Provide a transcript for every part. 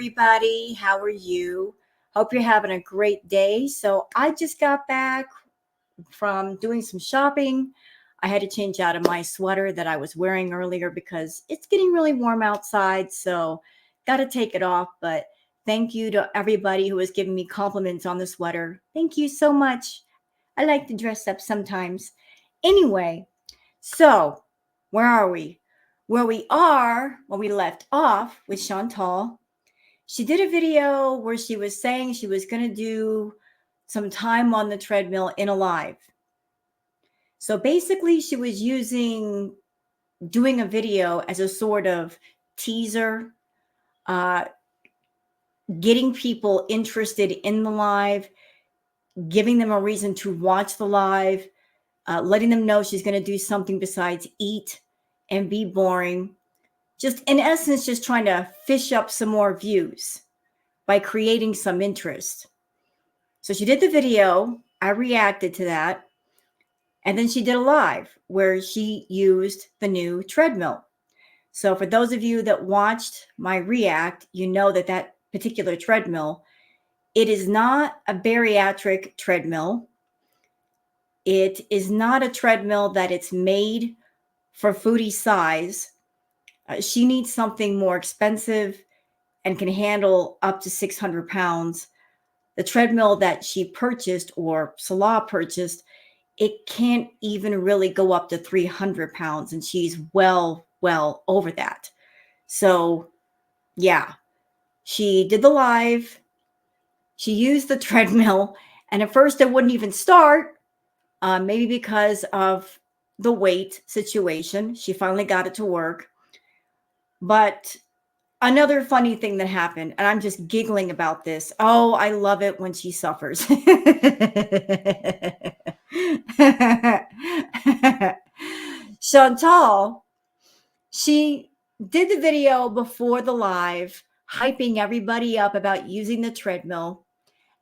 everybody. How are you? Hope you're having a great day. So, I just got back from doing some shopping. I had to change out of my sweater that I was wearing earlier because it's getting really warm outside. So, got to take it off. But thank you to everybody who has given me compliments on the sweater. Thank you so much. I like to dress up sometimes. Anyway, so where are we? Where we left off with Chantal. She did a video where she was saying she was going to do some time on the treadmill in a live. So basically, she was doing a video as a sort of teaser, uh, getting people interested in the live, giving them a reason to watch the live, letting them know she's going to do something besides eat and be boring. Just in essence, just trying to fish up some more views by creating some interest. So she did the video. I reacted to that. And then she did a live where she used the new treadmill. So for those of you that watched my react, you know that that particular treadmill, it is not a bariatric treadmill. It is not a treadmill that it's made for foodie size. She needs something more expensive and can handle up to 600 pounds. The treadmill that she purchased or Salah purchased, it can't even really go up to 300 pounds. And she's well over that. So yeah, she did the live. She used the treadmill. And at first it wouldn't even start. Maybe because of the weight situation. She finally got it to work. But another funny thing that happened, and I'm just giggling about this. Oh, I love it when she suffers. Chantal, she did the video before the live, hyping everybody up about using the treadmill.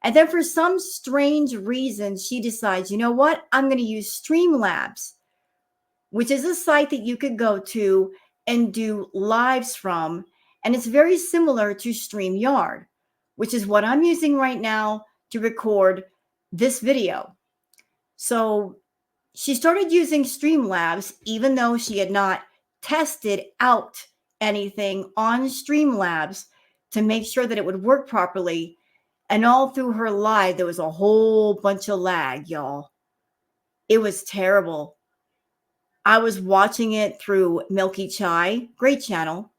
And then for some strange reason, she decides, you know what? I'm going to use Streamlabs, which is a site that you could go to and do lives from. And it's very similar to StreamYard, which is what I'm using right now to record this video. So she started using Streamlabs, even though she had not tested out anything on Streamlabs to make sure that it would work properly. And all through her live, there was a whole bunch of lag, y'all. It was terrible. I was watching it through Milky Chai, great channel.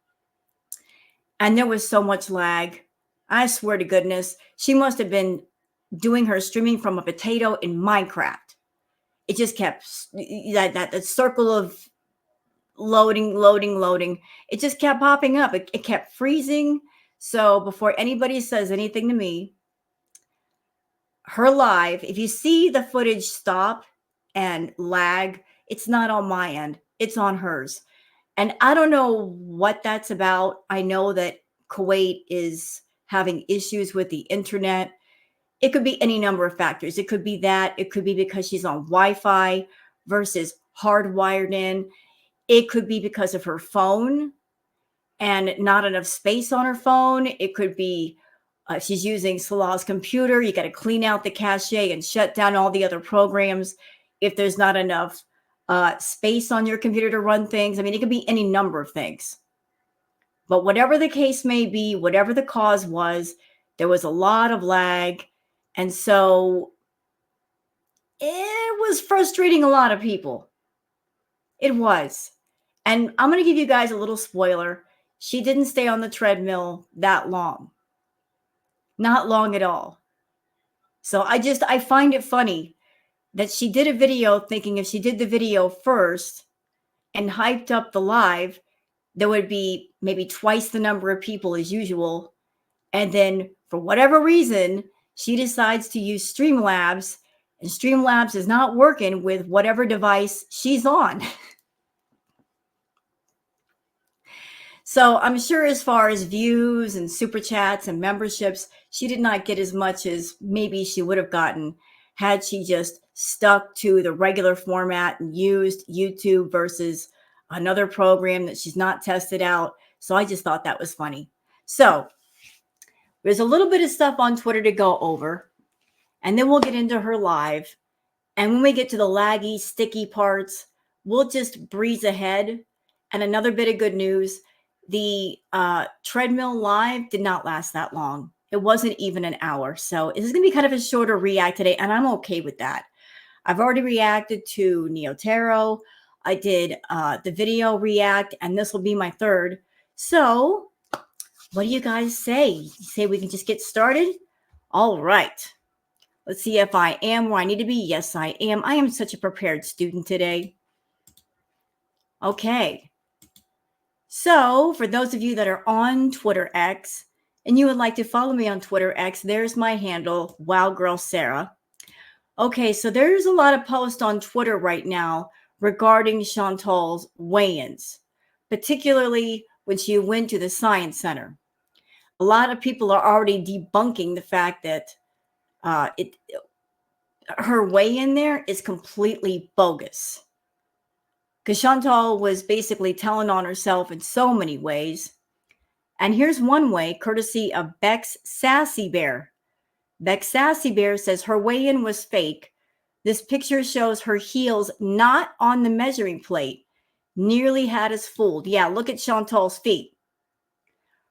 And there was so much lag. I swear to goodness, she must have been doing her streaming from a potato in Minecraft. It just kept that circle of loading. It just kept popping up. It kept freezing. So before anybody says anything to me, her live, if you see the footage stop and lag, it's not on my end. It's on hers. And I don't know what that's about. I know that Kuwait is having issues with the internet. It could be any number of factors. It could be that. It could be because she's on Wi-Fi versus hardwired in. It could be because of her phone and not enough space on her phone. It could be she's using Salah's computer. You got to clean out the cache and shut down all the other programs if there's not enough space on your computer to run things. I mean, it could be any number of things. But whatever the case may be, whatever the cause was, there was a lot of lag. And so it was frustrating a lot of people. It was. And I'm going to give you guys a little spoiler. She didn't stay on the treadmill that long. Not long at all. So I find it funny that she did a video thinking if she did the video first and hyped up the live, there would be maybe twice the number of people as usual. And then for whatever reason, she decides to use Streamlabs, and Streamlabs is not working with whatever device she's on. So I'm sure as far as views and super chats and memberships, she did not get as much as maybe she would have gotten had she just stuck to the regular format and used YouTube versus another program that she's not tested out. So I just thought that was funny. So There's a little bit of stuff on Twitter to go over, and then we'll get into her live. And when we get to the laggy, sticky parts, we'll just breeze ahead. And another bit of good news, the treadmill live did not last that long. It wasn't even an hour. So this is going to be kind of a shorter react today, and I'm okay with that. I've already reacted to Neo Tarot. I did the video react, and this will be my third. So what do you guys say? You say we can just get started? All right. Let's see if I am where I need to be. Yes, I am. I am such a prepared student today. Okay. So for those of you that are on Twitter X and you would like to follow me on Twitter X, there's my handle, Wow Girl Sarah. Okay, so there's a lot of posts on Twitter right now regarding Chantal's weigh-ins, particularly when she went to the Science Center. A lot of people are already debunking the fact that her weigh-in there is completely bogus. Because Chantal was basically telling on herself in so many ways. And here's one way, courtesy of Beck's Sassy Bear. Beck's Sassy Bear says her weigh-in was fake. This picture shows her heels not on the measuring plate. Nearly had us fooled. Yeah, look at Chantal's feet.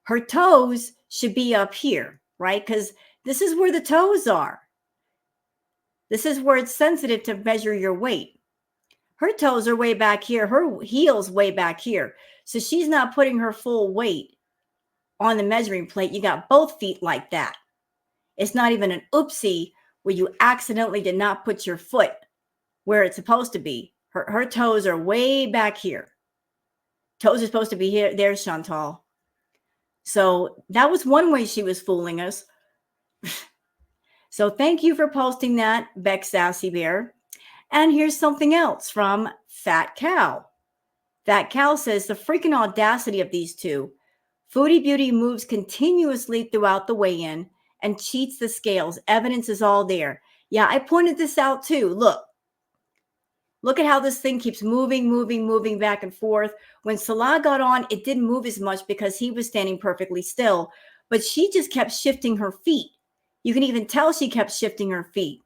Her toes should be up here, right? Because this is where the toes are. This is where it's sensitive to measure your weight. Her toes are way back here. Her heels way back here. So she's not putting her full weight on the measuring plate. You got both feet like that. It's not even an oopsie where you accidentally did not put your foot where it's supposed to be. Her toes are way back here. Toes are supposed to be here. There's Chantal. So that was one way she was fooling us. So thank you for posting that, Beck Sassy Bear. And here's something else from Fat Cow. Fat Cow says the freaking audacity of these two. Foodie Beauty moves continuously throughout the weigh-in and cheats the scales. Evidence is all there. Yeah, I pointed this out too. Look at how this thing keeps moving back and forth. When Salah got on, it didn't move as much because he was standing perfectly still, but she just kept shifting her feet. You can even tell she kept shifting her feet.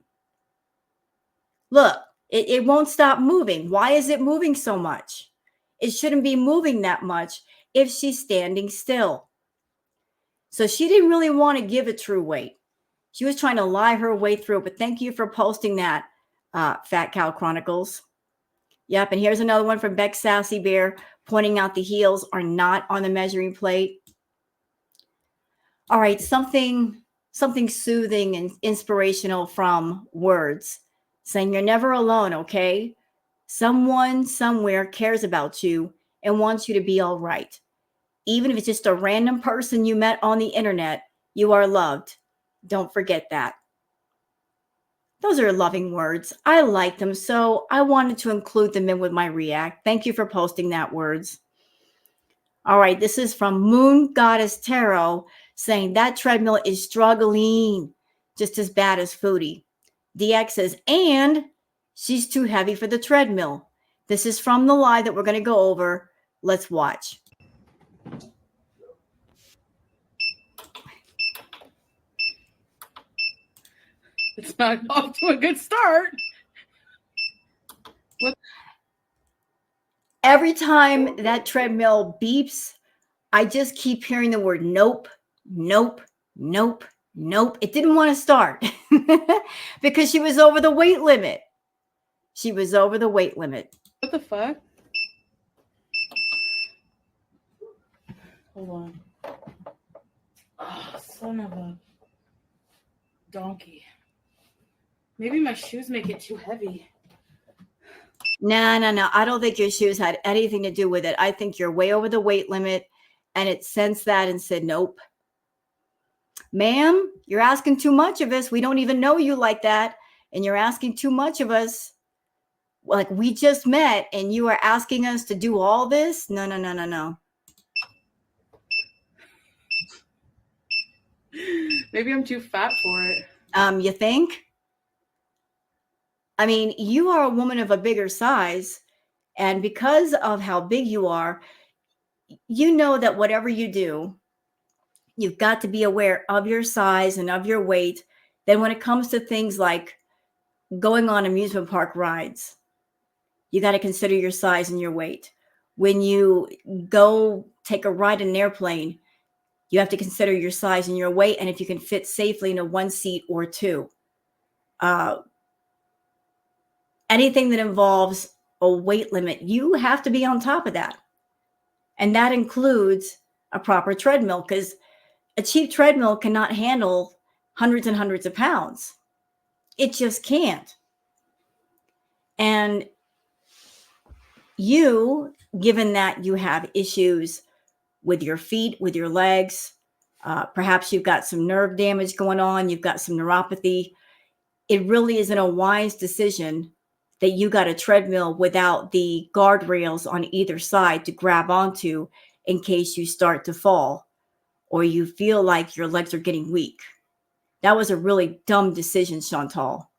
Look, it won't stop moving. Why is it moving so much? It shouldn't be moving that much if she's standing still. So she didn't really want to give a true weight. She was trying to lie her way through, but thank you for posting that, Fat Cow Chronicles. Yep, and here's another one from Beck Sassy Bear pointing out the heels are not on the measuring plate. All right, something soothing and inspirational from words, saying you're never alone, okay? Someone somewhere cares about you and wants you to be all right. Even if it's just a random person you met on the internet, you are loved. Don't forget that. Those are loving words. I like them, so I wanted to include them in with my react. Thank you for posting that, words. All right, this is from Moon Goddess Tarot, saying that treadmill is struggling just as bad as Foodie. DX says, and she's too heavy for the treadmill. This is from the live that we're going to go over. Let's watch. It's not off to a good start. Every time that treadmill beeps, I just keep hearing the word nope, nope, nope, nope. It didn't want to start because she was over the weight limit. She was over the weight limit. What the fuck? Hold on. Oh, son of a donkey. Maybe my shoes make it too heavy. No. I don't think your shoes had anything to do with it. I think you're way over the weight limit, and it sensed that and said, nope. Ma'am, you're asking too much of us. We don't even know you like that, and you're asking too much of us. Like, we just met, and you are asking us to do all this? No. Maybe I'm too fat for it. You think? I mean, you are a woman of a bigger size, and because of how big you are, you know that whatever you do, You've got to be aware of your size and of your weight. Then when it comes to things like going on amusement park rides, you got to consider your size and your weight. When you go take a ride in an airplane, you have to consider your size and your weight, and if you can fit safely in a one seat or two. Anything that involves a weight limit, you have to be on top of that. And that includes a proper treadmill, because a cheap treadmill cannot handle hundreds and hundreds of pounds. It just can't. And you, given that you have issues with your feet, with your legs, perhaps you've got some nerve damage going on, you've got some neuropathy, it really isn't a wise decision that you got a treadmill without the guardrails on either side to grab onto in case you start to fall or you feel like your legs are getting weak. That was a really dumb decision, Chantal,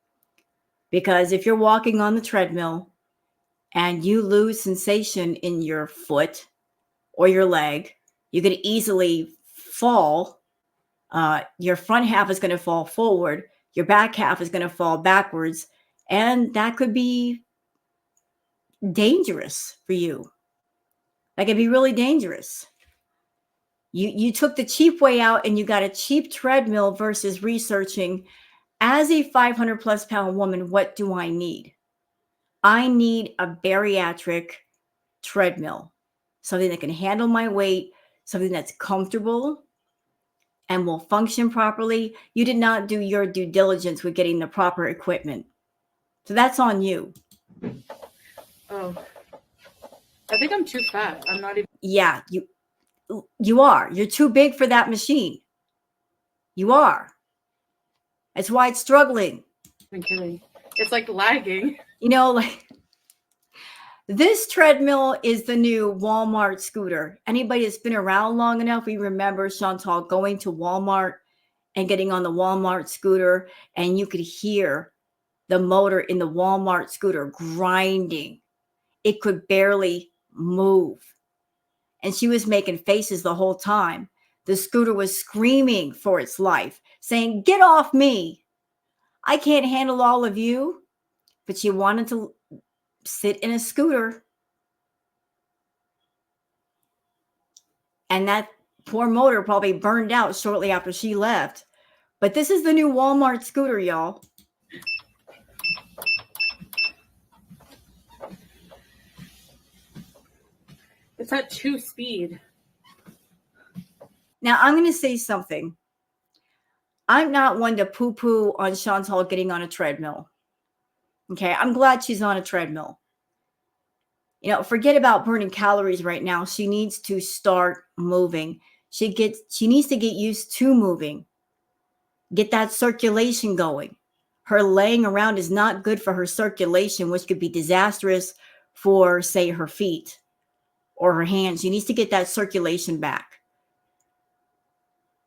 because if you're walking on the treadmill and you lose sensation in your foot or your leg, you could easily fall. Your front half is going to fall forward. Your back half is going to fall backwards. And that could be dangerous for you. That could be really dangerous. You took the cheap way out and you got a cheap treadmill versus researching, as a 500 plus pound woman, what do I need? I need a bariatric treadmill, something that can handle my weight, something that's comfortable and will function properly. You did not do your due diligence with getting the proper equipment. So that's on you. Oh, I think I'm too fat. I'm not even. Yeah, you are. You're too big for that machine. You are. That's why it's struggling. I'm kidding. It's like lagging. You know, like this treadmill is the new Walmart scooter. Anybody that's been around long enough, we remember Chantal going to Walmart and getting on the Walmart scooter, and you could hear the motor in the Walmart scooter grinding. It could barely move. And she was making faces the whole time. The scooter was screaming for its life, saying, "Get off me. I can't handle all of you." But she wanted to sit in a scooter. And that poor motor probably burned out shortly after she left. But this is the new Walmart scooter, y'all. It's at 2 speed. Now, I'm going to say something. I'm not one to poo-poo on Chantal getting on a treadmill. Okay, I'm glad she's on a treadmill. You know, forget about burning calories right now. She needs to start moving. She needs to get used to moving. Get that circulation going. Her laying around is not good for her circulation, which could be disastrous for, say, her feet or her hands. She needs to get that circulation back.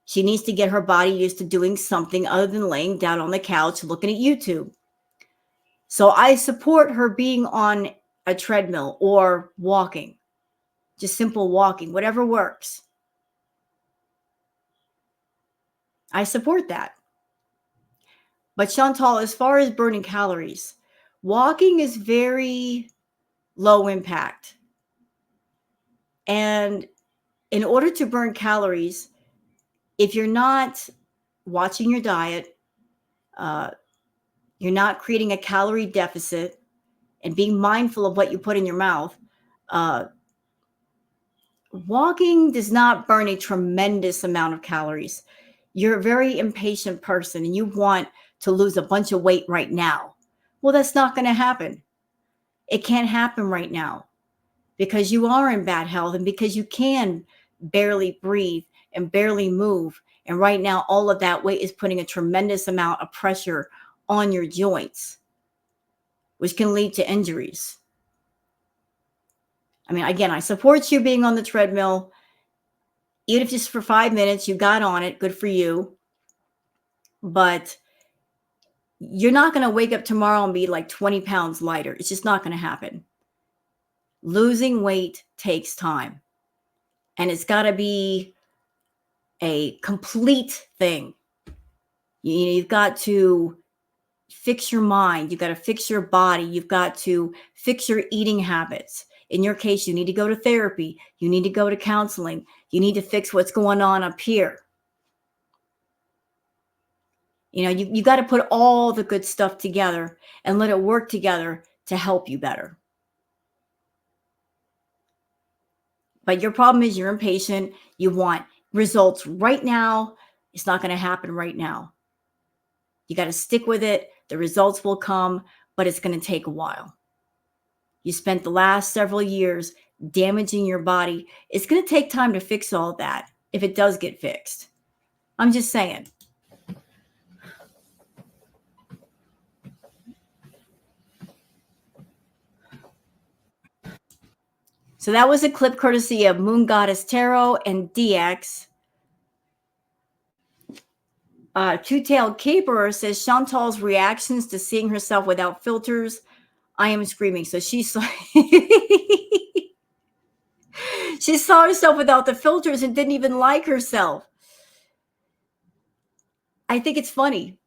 She needs to get her body used to doing something other than laying down on the couch looking at YouTube. So I support her being on a treadmill or walking, just simple walking, whatever works. I support that. But Chantal, as far as burning calories, walking is very low impact. And in order to burn calories, if you're not watching your diet, you're not creating a calorie deficit and being mindful of what you put in your mouth, walking does not burn a tremendous amount of calories. You're a very impatient person and you want to lose a bunch of weight right now. Well, that's not going to happen. It can't happen right now because you are in bad health and because you can barely breathe and barely move. And right now, all of that weight is putting a tremendous amount of pressure on your joints, which can lead to injuries. I mean, again, I support you being on the treadmill. Even if just for 5 minutes, you got on it, good for you. But you're not going to wake up tomorrow and be like 20 pounds lighter. It's just not going to happen. Losing weight takes time. And it's got to be a complete thing. You've got to fix your mind. You've got to fix your body. You've got to fix your eating habits. In your case, you need to go to therapy. You need to go to counseling. You need to fix what's going on up here. You got to put all the good stuff together and let it work together to help you better. But your problem is you're impatient. You want results right now. It's not going to happen right now. You got to stick with it. The results will come, but it's going to take a while. You spent the last several years damaging your body. It's going to take time to fix all that if it does get fixed. I'm just saying. So that was a clip courtesy of Moon Goddess Tarot and DX. Two-Tailed Caperer says Chantal's reactions to seeing herself without filters. I am screaming. So she saw she saw herself without the filters and didn't even like herself. I think it's funny.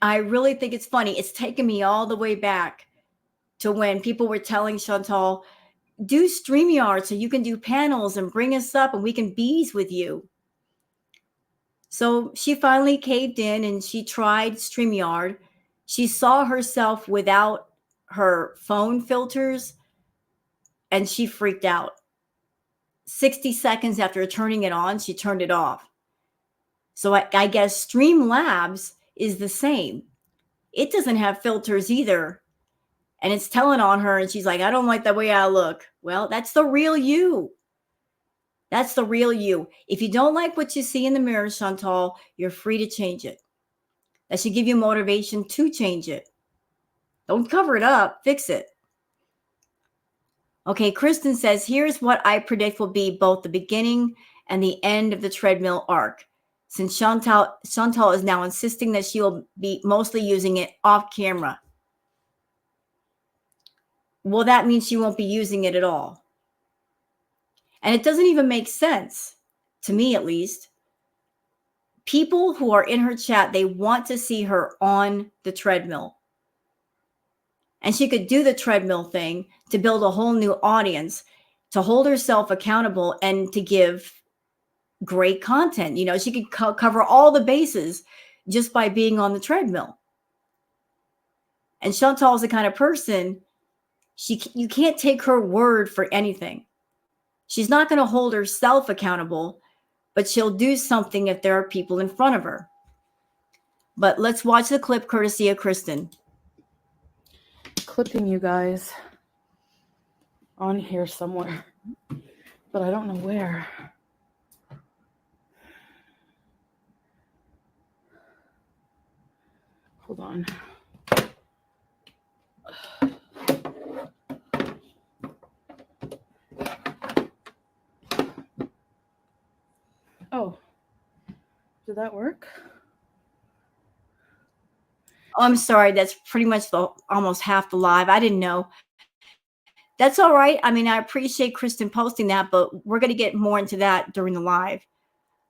I really think it's funny. It's taken me all the way back to when people were telling Chantal, do StreamYard so you can do panels and bring us up and we can bees with you. So she finally caved in and she tried StreamYard. She saw herself without her phone filters and she freaked out. 60 seconds after turning it on, she turned it off. So I guess Streamlabs is the same. It doesn't have filters either. And it's telling on her and she's like, I don't like the way I look. Well, that's the real you. That's the real you. If you don't like what you see in the mirror, Chantal, you're free to change it. That should give you motivation to change it. Don't cover it up. Fix it. Okay, Kristen says, here's what I predict will be both the beginning and the end of the treadmill arc. Since Chantal is now insisting that she will be mostly using it off camera. Well, that means she won't be using it at all. And it doesn't even make sense, to me at least. People who are in her chat, they want to see her on the treadmill. And she could do the treadmill thing to build a whole new audience, to hold herself accountable and to give great content. She could cover all the bases just by being on the treadmill. And Chantal's the kind of person, you can't take her word for anything. She's not going to hold herself accountable, but she'll do something if there are people in front of her. But let's watch the clip courtesy of Kristen. Clipping you guys on here somewhere, but I don't know where. Hold on. Oh, did that work? Oh, I'm sorry. That's pretty much almost half the live. I didn't know. That's all right. I mean, I appreciate Kristen posting that, but we're going to get more into that during the live.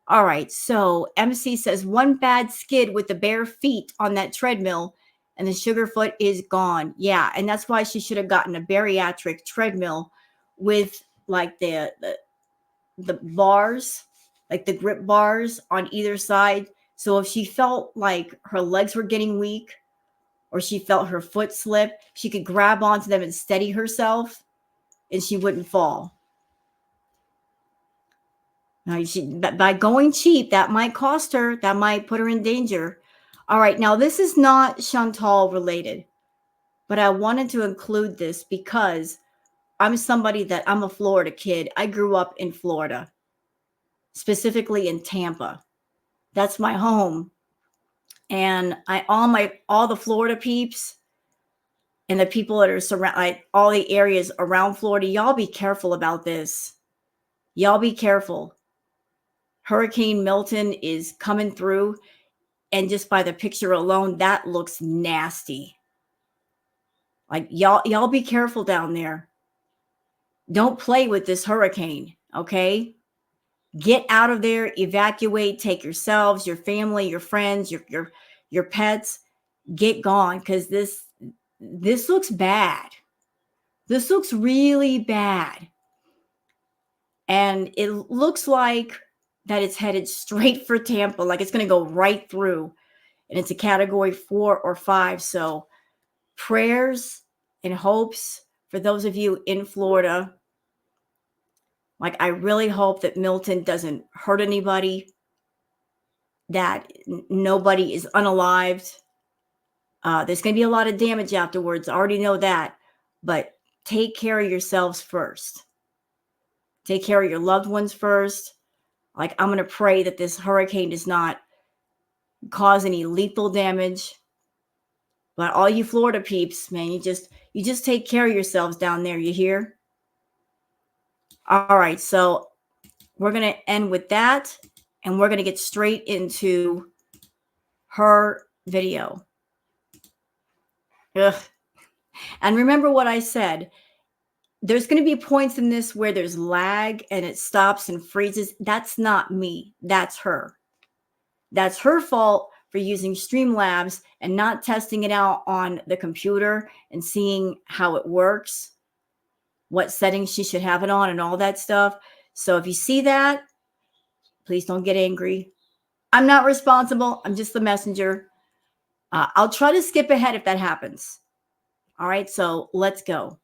All right. So MC says one bad skid with the bare feet on that treadmill and the Sugarfoot is gone. Yeah. And that's why she should have gotten a bariatric treadmill with like the bars, like the grip bars on either side. So if she felt like her legs were getting weak or she felt her foot slip, she could grab onto them and steady herself and she wouldn't fall. Now, by going cheap, that might cost her. That might put her in danger. All right. Now, this is not Chantal related, but I wanted to include this because I'm a Florida kid. I grew up in Florida, specifically in Tampa. That's my home. And all the Florida peeps and the people that are all the areas around Florida, y'all be careful about this. Y'all be careful. Hurricane Milton is coming through, and just by the picture alone, that looks nasty. Like y'all be careful down there. Don't play with this hurricane, okay? Get out of there, evacuate, take yourselves, your family, your friends, your pets, get gone, because this looks bad. This looks really bad. And it looks like that it's headed straight for Tampa, like it's going to go right through. And it's a category 4 or 5. So prayers and hopes for those of you in Florida. Like, I really hope that Milton doesn't hurt anybody, that nobody is unalived. There's going to be a lot of damage afterwards. I already know that. But take care of yourselves first. Take care of your loved ones first. Like, I'm going to pray that this hurricane does not cause any lethal damage. But all you Florida peeps, man, you just take care of yourselves down there. You hear? All right. So we're going to end with that. And we're going to get straight into her video. Ugh. And remember what I said. There's going to be points in this where there's lag and it stops and freezes. That's not me. That's her. That's her fault for using Streamlabs and not testing it out on the computer and seeing how it works, what settings she should have it on and all that stuff. So if you see that, please don't get angry. I'm not responsible. I'm just the messenger. I'll try to skip ahead if that happens. All right, so let's go.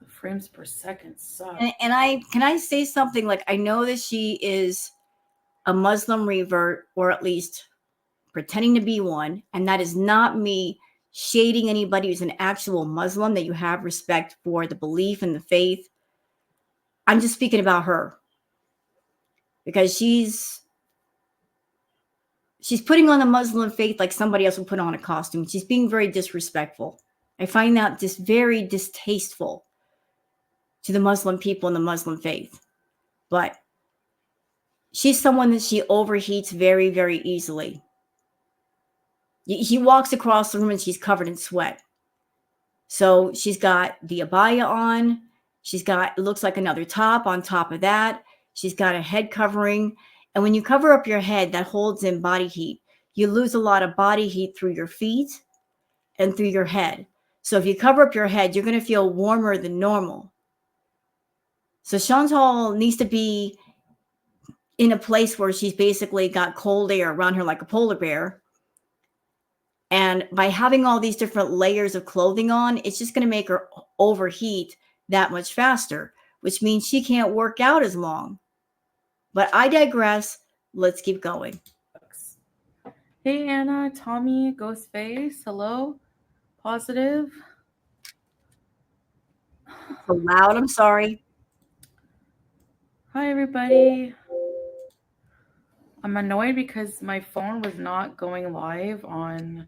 Frames per second suck. And can I say something? Like, I know that she is a Muslim revert, or at least pretending to be one, and that is not me shading anybody who's an actual Muslim, that you have respect for the belief and the faith. I'm just speaking about her because she's putting on the Muslim faith like somebody else would put on a costume. She's being very disrespectful. I find that just very distasteful to the Muslim people and the Muslim faith. But she's someone that she overheats very, very easily. He walks across the room and she's covered in sweat. So she's got the abaya on. She's got, it looks like another top on top of that. She's got a head covering. And when you cover up your head, that holds in body heat. You lose a lot of body heat through your feet and through your head. So if you cover up your head, you're going to feel warmer than normal. So Chantal needs to be in a place where she's basically got cold air around her like a polar bear. And by having all these different layers of clothing on, it's just going to make her overheat that much faster, which means she can't work out as long. But I digress. Let's keep going. Hey, Anna, Tommy, Ghostface, hello, Positive. So loud, I'm sorry. Hi, everybody. I'm annoyed because my phone was not going live on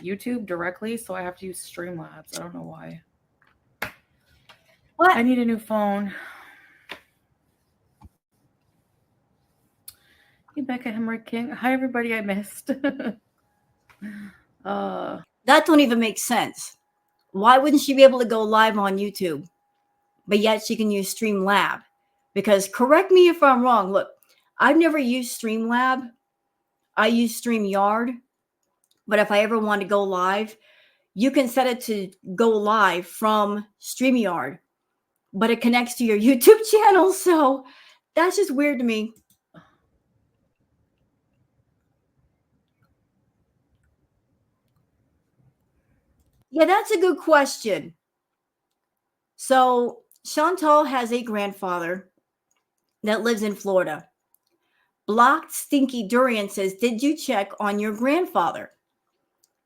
YouTube directly, so I have to use Streamlabs. I don't know why. What? I need a new phone. Hey, Becca Hemrick King. Hi, everybody I missed. That don't even make sense. Why wouldn't she be able to go live on YouTube, but yet she can use Streamlab? Because, correct me if I'm wrong, look, I've never used Streamlab. I use StreamYard. But if I ever want to go live, you can set it to go live from StreamYard, but it connects to your YouTube channel. So that's just weird to me. Yeah, that's a good question. So Chantal has a grandfather that lives in Florida. Blocked Stinky Durian says, did you check on your grandfather?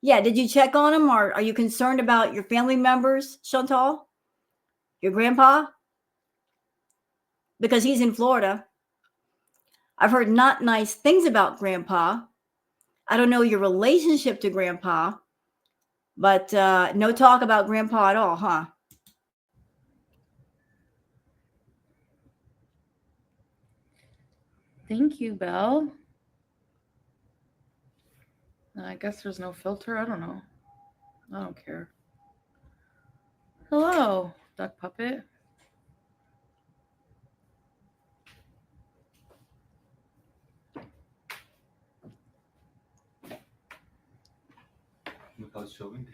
Yeah, did you check on him? Or are you concerned about your family members, Chantal? Your grandpa? Because he's in Florida. I've heard not nice things about Grandpa. I don't know your relationship to Grandpa, but no talk about Grandpa at all, huh? Thank you, Belle. I guess there's no filter. I don't know. I don't care. Hello, Duck Puppet. Look how it's showing.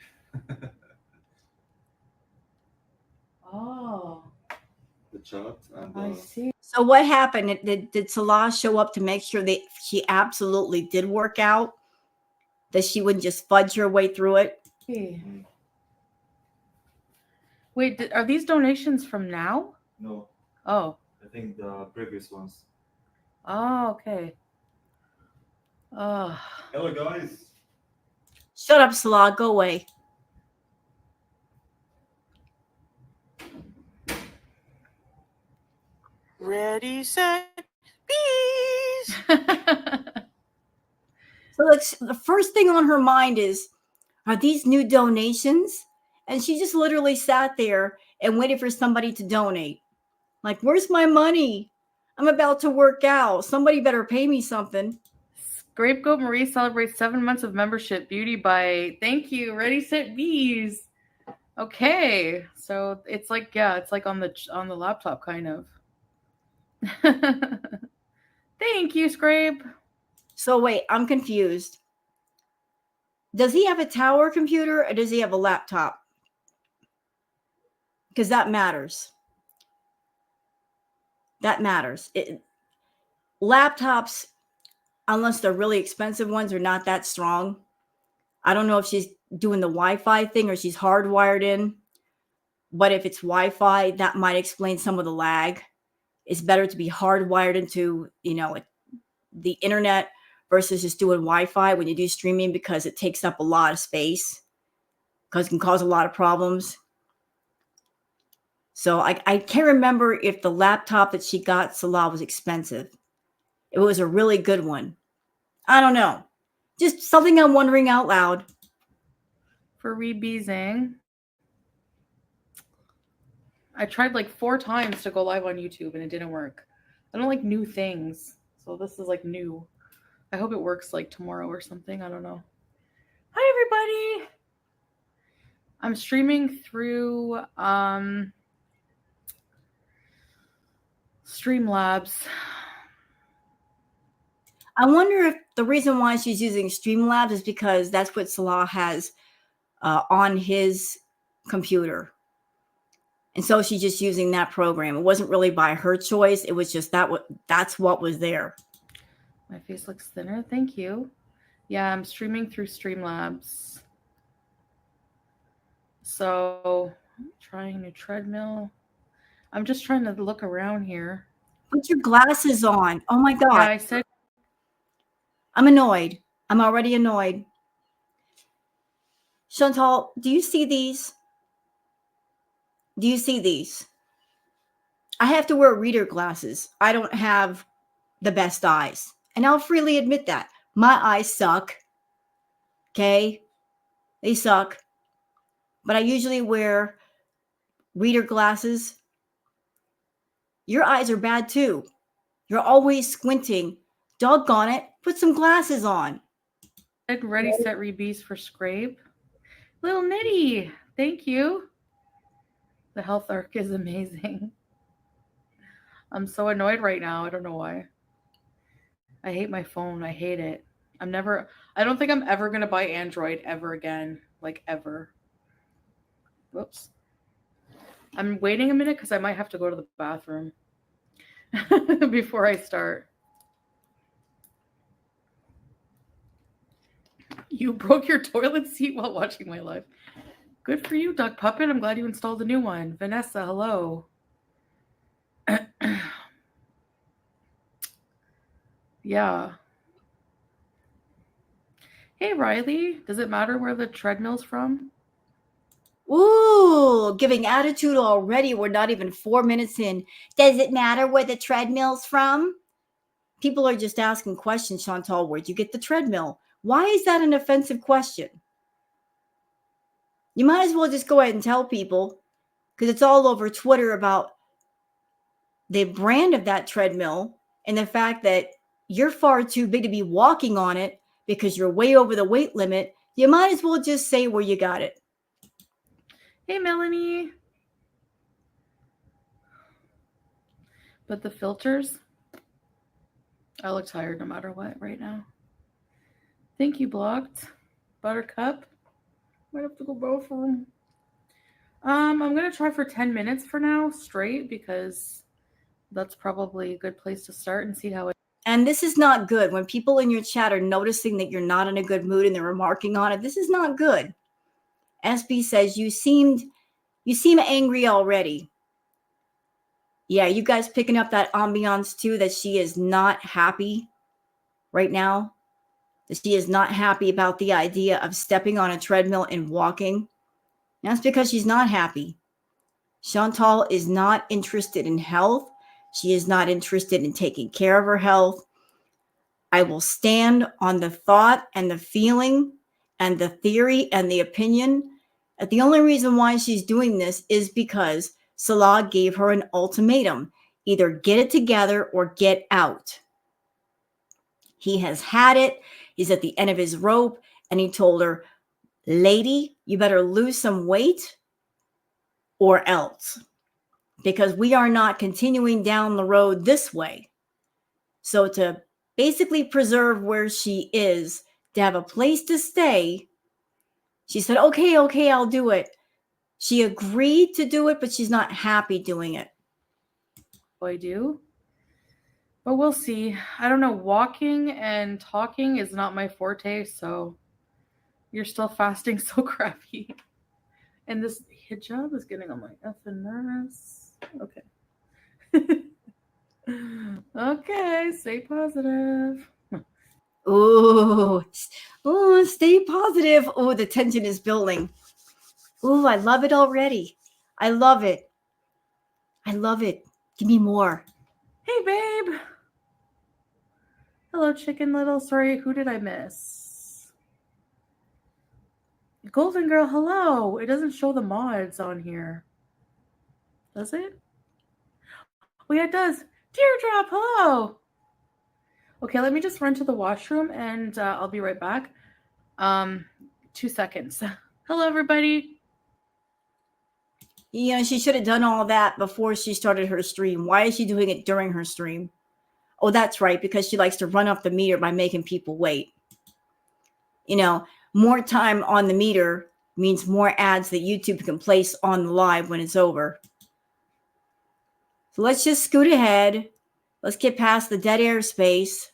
Oh, The chart and I see. So what happened? Did Salah show up to make sure that she absolutely did work out? That she wouldn't just fudge her way through it? Wait, are these donations from now? no, Oh. I think the previous ones. Oh, okay. Hello guys. Shut up, Salah. Go away. Ready, set, bees. So the first thing on her mind is, are these new donations? And she just literally sat there and waited for somebody to donate. Like, where's my money? I'm about to work out. Somebody better pay me something. Scapegoat Marie celebrates 7 months of membership. Beauty by thank you. Ready, set, bees. Okay, so it's like it's like on the laptop kind of. Thank you, Scrape. So wait, I'm confused. Does he have a tower computer or does he have a laptop? Because that matters. That matters. Laptops, unless they're really expensive ones, are not that strong. I don't know if she's doing the Wi-Fi thing or she's hardwired in. But if it's Wi-Fi, that might explain some of the lag. It's better to be hardwired into, the internet versus just doing Wi-Fi when you do streaming, because it takes up a lot of space, because it can cause a lot of problems. So I can't remember if the laptop that she got, Salah, was expensive. It was a really good one. I don't know. Just something I'm wondering out loud. For rebeezing. I tried like 4 times to go live on YouTube and it didn't work. I don't like new things. So this is like new. I hope it works like tomorrow or something. I don't know. Hi everybody. I'm streaming through Streamlabs. I wonder if the reason why she's using Streamlabs is because that's what Salah has on his computer. And so she's just using that program. It wasn't really by her choice. It was just that's what was there. My face looks thinner. Thank you. Yeah, I'm streaming through Streamlabs. So, I'm trying a new treadmill. I'm just trying to look around here. Put your glasses on. Oh my God. Yeah, I said. I'm annoyed. I'm already annoyed. Chantal, do you see these? Do you see these? I have to wear reader glasses. I don't have the best eyes. And I'll freely admit that. My eyes suck. Okay? They suck. But I usually wear reader glasses. Your eyes are bad too. You're always squinting. Doggone it. Put some glasses on. Ready, set, rebeast for Scrape. Little Nitty, thank you. The health arc is amazing. I'm so annoyed right now. I don't know why. I hate my phone. I hate it. I don't think I'm ever going to buy Android ever again. Like, ever. Whoops. I'm waiting a minute because I might have to go to the bathroom before I start. You broke your toilet seat while watching my live. Good for you, Duck Puppet. I'm glad you installed a new one. Vanessa, hello. Yeah. Hey, Riley. Does it matter where the treadmill's from? Ooh, giving attitude already. We're not even 4 minutes in. Does it matter where the treadmill's from? People are just asking questions, Chantal. Where'd you get the treadmill? Why is that an offensive question? You might as well just go ahead and tell people, because it's all over Twitter about the brand of that treadmill and the fact that you're far too big to be walking on it because you're way over the weight limit. You might as well just say where you got it. Hey, Melanie. But the filters, I look tired no matter what right now. Thank you, Blocked. Buttercup. Might have to go bathroom. I'm going to try for 10 minutes for now straight because that's probably a good place to start and see how it. And this is not good. When people in your chat are noticing that you're not in a good mood and they're remarking on it, this is not good. SB says you seem angry already. Yeah, you guys picking up that ambiance too, that she is not happy right now, that she is not happy about the idea of stepping on a treadmill and walking. That's because she's not happy. Chantal is not interested in health. She is not interested in taking care of her health. I will stand on the thought and the feeling and the theory and the opinion that the only reason why she's doing this is because Salah gave her an ultimatum. Either get it together or get out. He has had it. He's at the end of his rope, and he told her, lady, you better lose some weight or else, because we are not continuing down the road this way. So to basically preserve where she is, to have a place to stay, she said, okay, I'll do it. She agreed to do it, but she's not happy doing it. I do. But we'll see. I don't know. Walking and talking is not my forte, so you're still fasting so crappy. And this hijab is getting on my effing nerves. Okay. Okay, stay positive. Ooh, stay positive. Oh, the tension is building. Ooh, I love it already. I love it. I love it. Give me more. Hey, babe. Hello, Chicken Little. Sorry, who did I miss? Golden Girl, hello. It doesn't show the mods on here. Does it? Oh, yeah, it does. Teardrop, hello. Okay, let me just run to the washroom and I'll be right back. 2 seconds. Hello, everybody. You know, she should have done all that before she started her stream. Why is she doing it during her stream? Oh, that's right, because she likes to run up the meter by making people wait. You know, more time on the meter means more ads that YouTube can place on the live when it's over. So let's just scoot ahead. Let's get past the dead air space.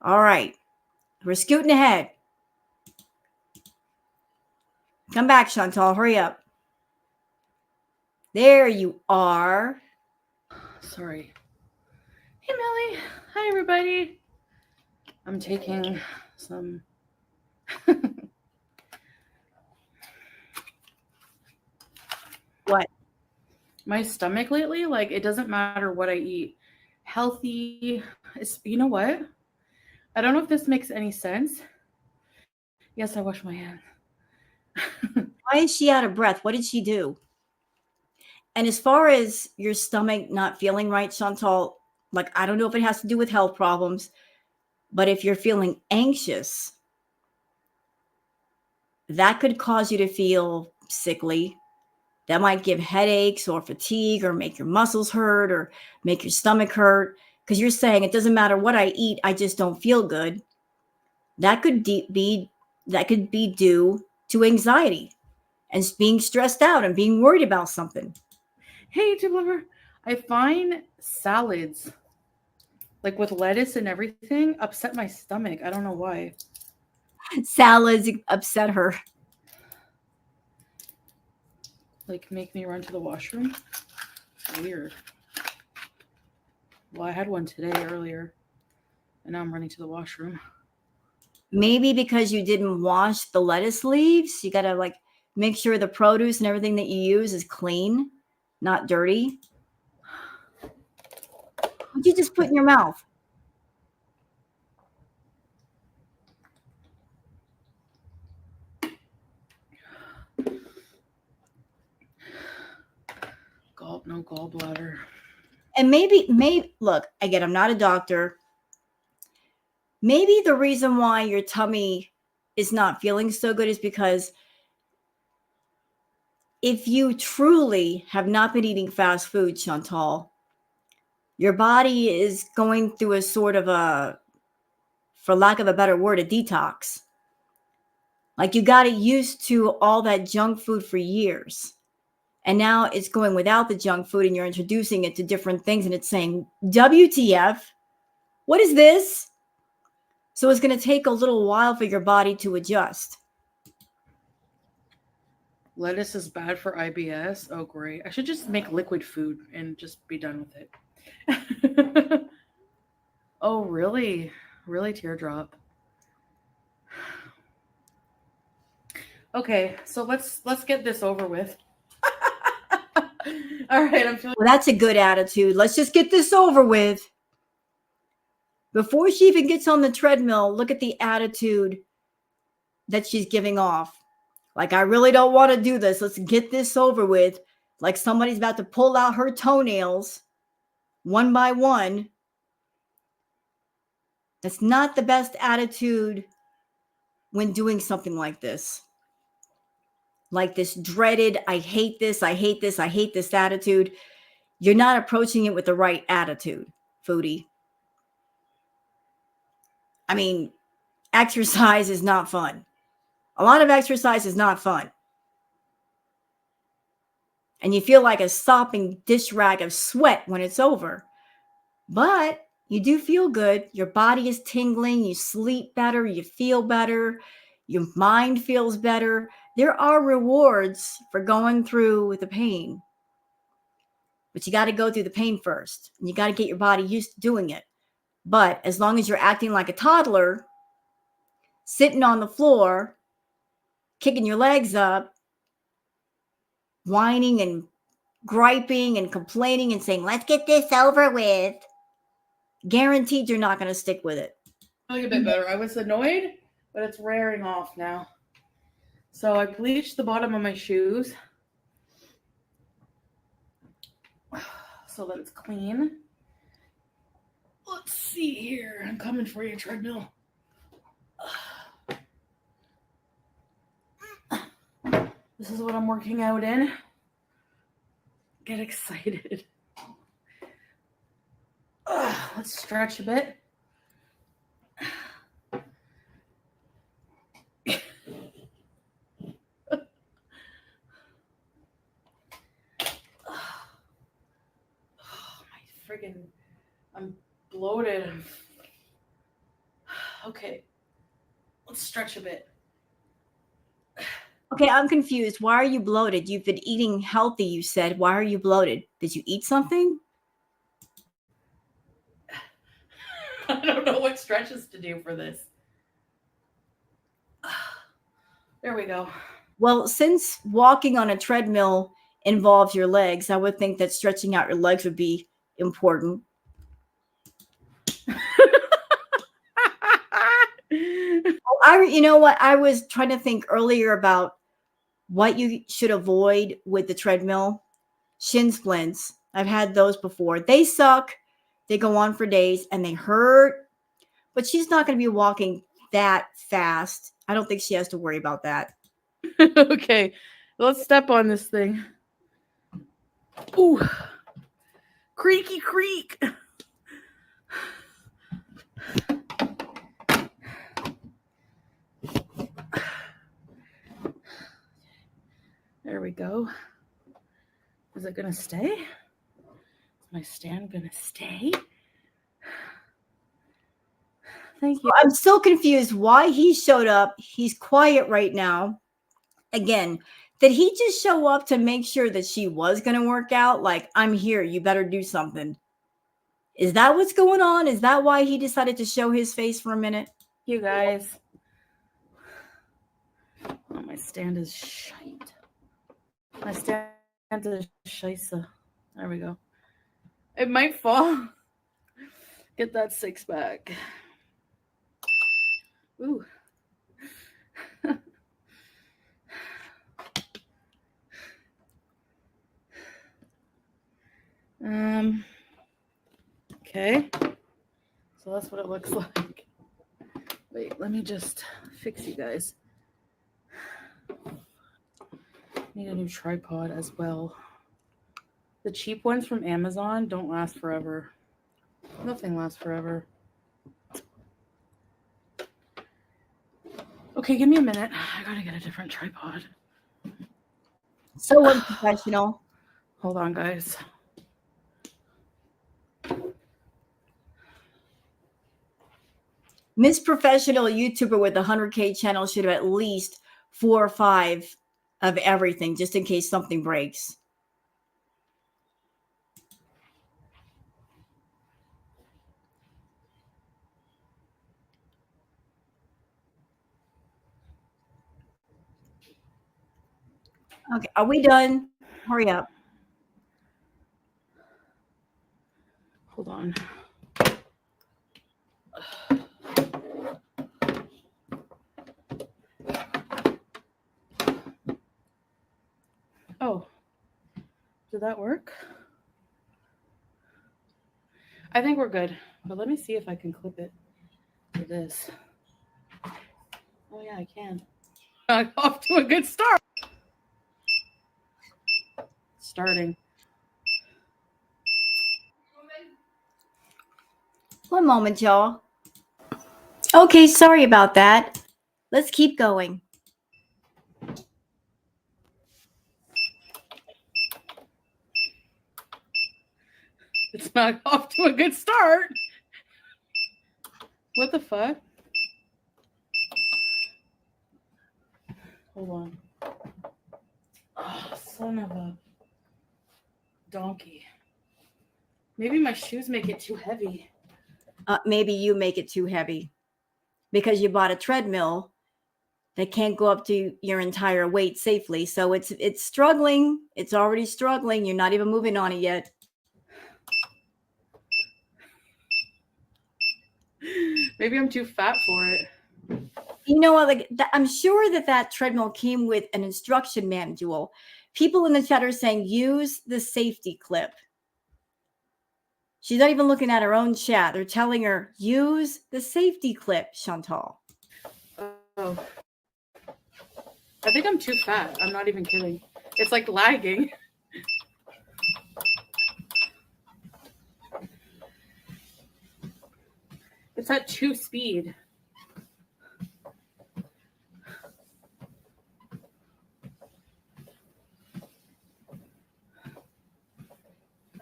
All right. We're scooting ahead. Come back, Chantal. Hurry up. There you are. Sorry. Hey, Melly. Hi, everybody. I'm taking some... What? My stomach lately, like, it doesn't matter what I eat. Healthy. You know what? I don't know if this makes any sense. Yes, I wash my hands. Why is she out of breath? What did she do? And as far as your stomach not feeling right, Chantal, like, I don't know if it has to do with health problems, but if you're feeling anxious, that could cause you to feel sickly. That might give headaches or fatigue or make your muscles hurt or make your stomach hurt, because you're saying it doesn't matter what I eat, I just don't feel good. That could be due to anxiety and being stressed out and being worried about something. Hey, YouTube lover. I find salads, like with lettuce and everything, upset my stomach. I don't know why. Salads upset her. Like, make me run to the washroom. Weird. Well, I had one today earlier, and now I'm running to the washroom. Maybe because you didn't wash the lettuce leaves. You got to, like, make sure the produce and everything that you use is clean, not dirty. What'd you just put in your mouth? no gallbladder. And maybe, look, again, I'm not a doctor. Maybe the reason why your tummy is not feeling so good is because if you truly have not been eating fast food, Chantal, your body is going through a sort of a, for lack of a better word, a detox. Like you got it used to all that junk food for years. And now it's going without the junk food and you're introducing it to different things and it's saying, WTF? What is this? So it's going to take a little while for your body to adjust. Lettuce is bad for IBS. Oh, great. I should just make liquid food and just be done with it. Oh, really? Really, teardrop. Okay, so let's get this over with. All right, I'm feeling. Well, that's a good attitude. Let's just get this over with. Before she even gets on the treadmill, look at the attitude that she's giving off. Like, I really don't want to do this. Let's get this over with. Like somebody's about to pull out her toenails one by one. That's not the best attitude when doing something like this. Like this dreaded, I hate this, I hate this, I hate this attitude. You're not approaching it with the right attitude, Foodie. I mean, exercise is not fun. A lot of exercise is not fun. And you feel like a sopping dish rag of sweat when it's over. But you do feel good. Your body is tingling. You sleep better. You feel better. Your mind feels better. There are rewards for going through the pain. But you got to go through the pain first. And you got to get your body used to doing it. But as long as you're acting like a toddler, sitting on the floor, kicking your legs up, whining and griping and complaining and saying, let's get this over with, guaranteed you're not going to stick with it. Feeling a bit better. I was annoyed, but it's wearing off now. So I bleached the bottom of my shoes so that it's clean. Let's see here. I'm coming for you, treadmill. This is what I'm working out in. Get excited. Let's stretch a bit. I'm bloated. Okay, let's stretch a bit. Okay, I'm confused. Why are you bloated? You've been eating healthy, you said. Why are you bloated? Did you eat something? I don't know what stretches to do for this. There we go. Well, since walking on a treadmill involves your legs, I would think that stretching out your legs would be important. You know what? I was trying to think earlier about what you should avoid with the treadmill. Shin splints. I've had those before. They suck. They go on for days and they hurt. But she's not going to be walking that fast. I don't think she has to worry about that. Okay, let's step on this thing. Ooh, creaky creak. There we go. Is it gonna stay? Is my stand gonna stay? Thank you. I'm still confused why he showed up. He's quiet right now. Again, did he just show up to make sure that she was going to work out? Like, I'm here. You better do something. Is that what's going on? Is that why he decided to show his face for a minute? You guys. Oh, my stand is shite. My stand is scheisse. There we go. It might fall. Get that 6-pack. Ooh. Okay. So that's what it looks like. Wait, let me just fix you guys. Need a new tripod as well. The cheap ones from Amazon don't last forever. Nothing lasts forever. Okay, give me a minute. I gotta get a different tripod. So unprofessional. Hold on, guys. Miss Professional YouTuber with a 100K channel should have at least 4 or 5 of everything just in case something breaks. Okay, are we done? Hurry up. Hold on. Oh, did that work? I think we're good, but let me see if I can clip it to this. Oh yeah, I can. Off to a good start. Starting. One moment, y'all. Okay, sorry about that. Let's keep going. It's not off to a good start. What the fuck? Hold on. Oh, son of a donkey. Maybe my shoes make it too heavy. Maybe you make it too heavy because you bought a treadmill that can't go up to your entire weight safely. So it's struggling. It's already struggling. You're not even moving on it yet. Maybe I'm too fat for it. You know what? Like I'm sure that treadmill came with an instruction manual. People in the chat are saying use the safety clip. She's not even looking at her own chat. They're telling her use the safety clip, Chantal. Oh. I think I'm too fat. I'm not even kidding. It's like lagging. It's at 2 speed.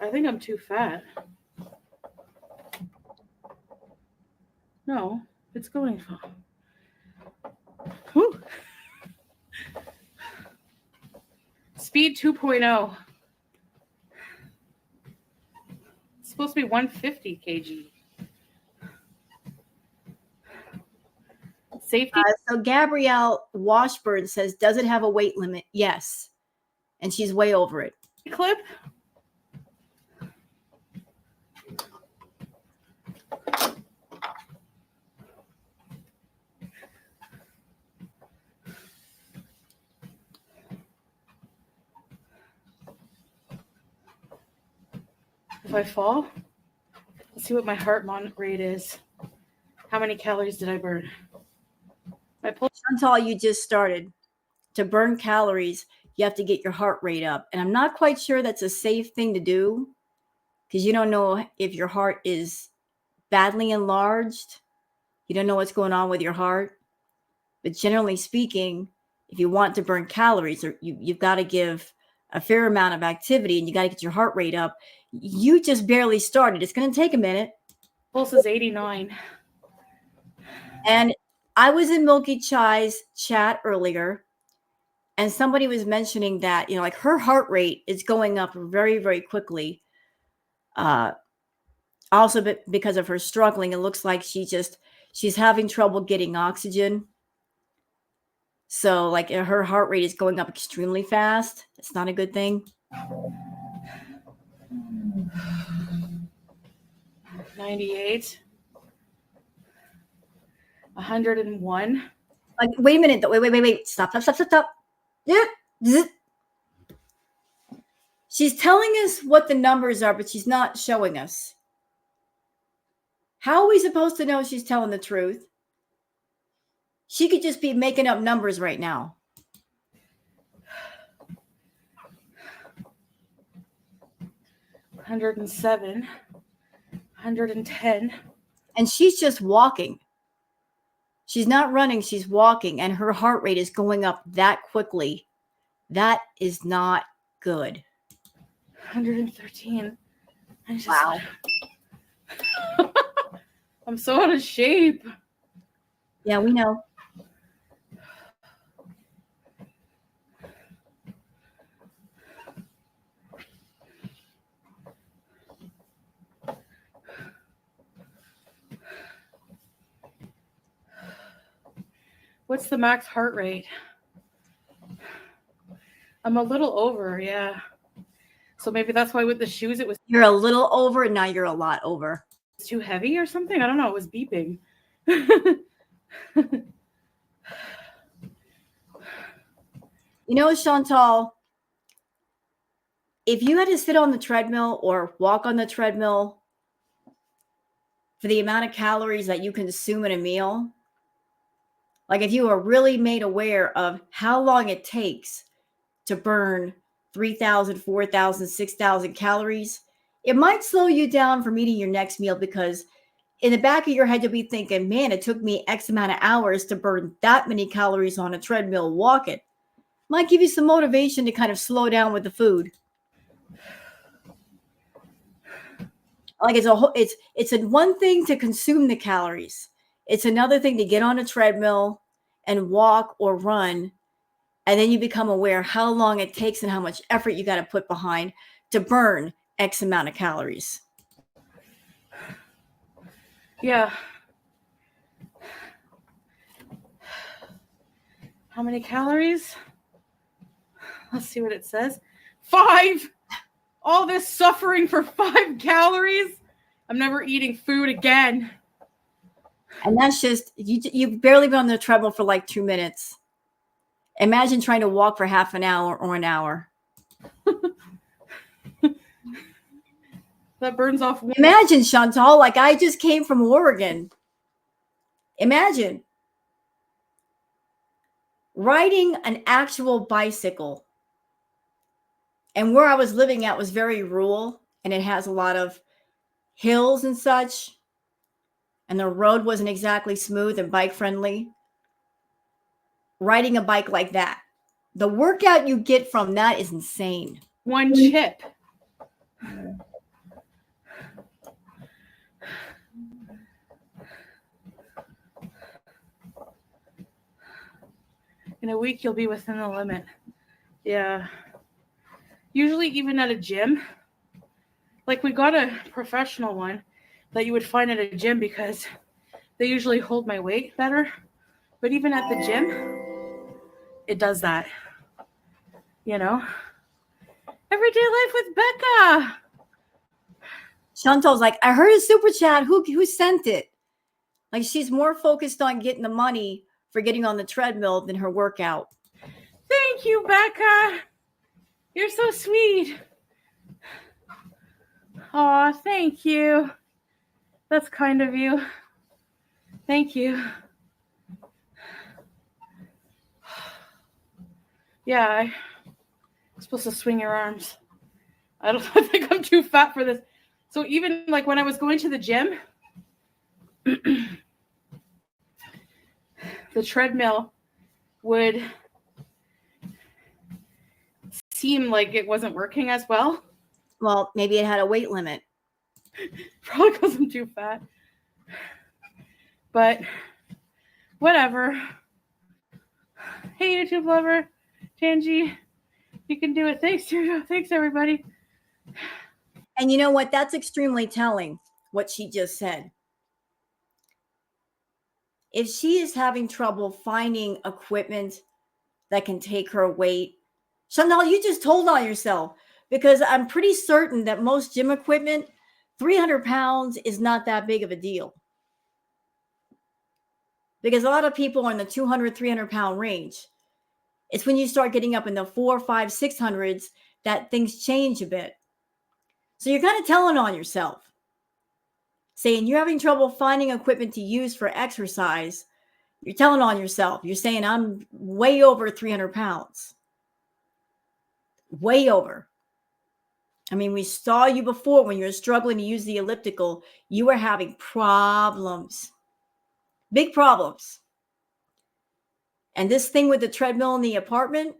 I think I'm too fat. No, it's going fine. Whew. Speed 2.0. It's supposed to be 150 kg. Safety So Gabrielle Washburn says, does it have a weight limit? Yes. And she's way over it. clip. If I fall, let's see what my heart rate is. How many calories did I burn? My pulse. Chantal, you just started. To burn calories, you have to get your heart rate up. And I'm not quite sure that's a safe thing to do because you don't know if your heart is badly enlarged. You don't know what's going on with your heart. But generally speaking, if you want to burn calories, or you've got to give a fair amount of activity and you got to get your heart rate up. You just barely started. It's going to take a minute. Pulse is 89. And I was in Milky Chai's chat earlier, and somebody was mentioning that, like her heart rate is going up very, very quickly. Also because of her struggling, it looks like she's having trouble getting oxygen. So like her heart rate is going up extremely fast. It's not a good thing. 98. 101. Like, wait a minute. Wait. Stop. Yeah. She's telling us what the numbers are, but she's not showing us. How are we supposed to know she's telling the truth? She could just be making up numbers right now. $107, $110. And she's just walking. She's not running, she's walking, and her heart rate is going up that quickly. That is not good. 113. Wow. I'm so out of shape. Yeah, we know. What's the max heart rate? I'm a little over, yeah. So maybe that's why with the shoes it was You're a little over, now you're a lot over. too heavy or something. I don't know. It was beeping. You know, Chantal, if you had to sit on the treadmill or walk on the treadmill for the amount of calories that you consume in a meal, like if you were really made aware of how long it takes to burn 3,000, 4,000, 6,000 calories, it might slow you down from eating your next meal, because in the back of your head, you'll be thinking, man, it took me X amount of hours to burn that many calories on a treadmill walking. Might give you some motivation to kind of slow down with the food. Like it's a one thing to consume the calories. It's another thing to get on a treadmill and walk or run, and then you become aware how long it takes and how much effort you got to put behind to burn X amount of calories. Yeah. How many calories? Let's see what it says. 5. All this suffering for 5 calories. I'm never eating food again. And that's just, you've barely been on the treadmill for like 2 minutes. Imagine trying to walk for half an hour or an hour. That burns off. Imagine, Chantal, like I just came from Oregon. Imagine riding an actual bicycle. And where I was living at was very rural, and it has a lot of hills and such. And the road wasn't exactly smooth and bike friendly. Riding a bike like that, the workout you get from that is insane. 1 chip. In a week, you'll be within the limit. Yeah. Usually, even at a gym, like we got a professional one that you would find at a gym because they usually hold my weight better. But even at the gym, it does that. You know? Everyday life with Becca. Chantal's like, I heard a super chat. Who sent it? Like she's more focused on getting the money for getting on the treadmill than her workout. Thank you, Becca. You're so sweet. Aw, thank you. That's kind of you. Thank you. Yeah, I'm supposed to swing your arms. I think I'm too fat for this. So even like when I was going to the gym, the treadmill would seem like it wasn't working as well. Well, maybe it had a weight limit. Probably because I'm too fat. But whatever. Hey, YouTube lover, Tangi, you can do it. Thanks, thanks everybody. And you know what? That's extremely telling, what she just said. If she is having trouble finding equipment that can take her weight, Chantal, you just told on yourself, because I'm pretty certain that most gym equipment, 300 pounds is not that big of a deal. Because a lot of people are in the 200, 300 pound range. It's when you start getting up in the 400, 500, 600s that things change a bit. So you're kind of telling on yourself, saying you're having trouble finding equipment to use for exercise. You're telling on yourself. You're saying, I'm way over 300 pounds. Way over. I mean, we saw you before when you were struggling to use the elliptical. You were having problems. Big problems. And this thing with the treadmill in the apartment,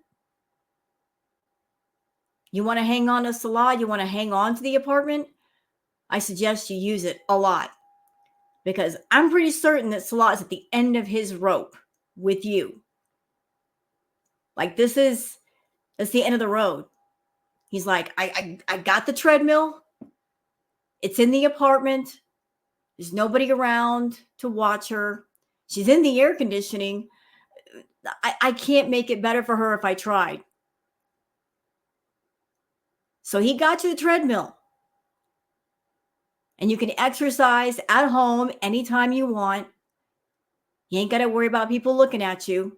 you want to hang on to Salah, you want to hang on to the apartment, I suggest you use it a lot. Because I'm pretty certain that Salah is at the end of his rope with you. Like that's the end of the road. He's like, I got the treadmill. It's in the apartment. There's nobody around to watch her. She's in the air conditioning. I can't make it better for her if I tried. So he got you the treadmill. And you can exercise at home anytime you want. You ain't got to worry about people looking at you.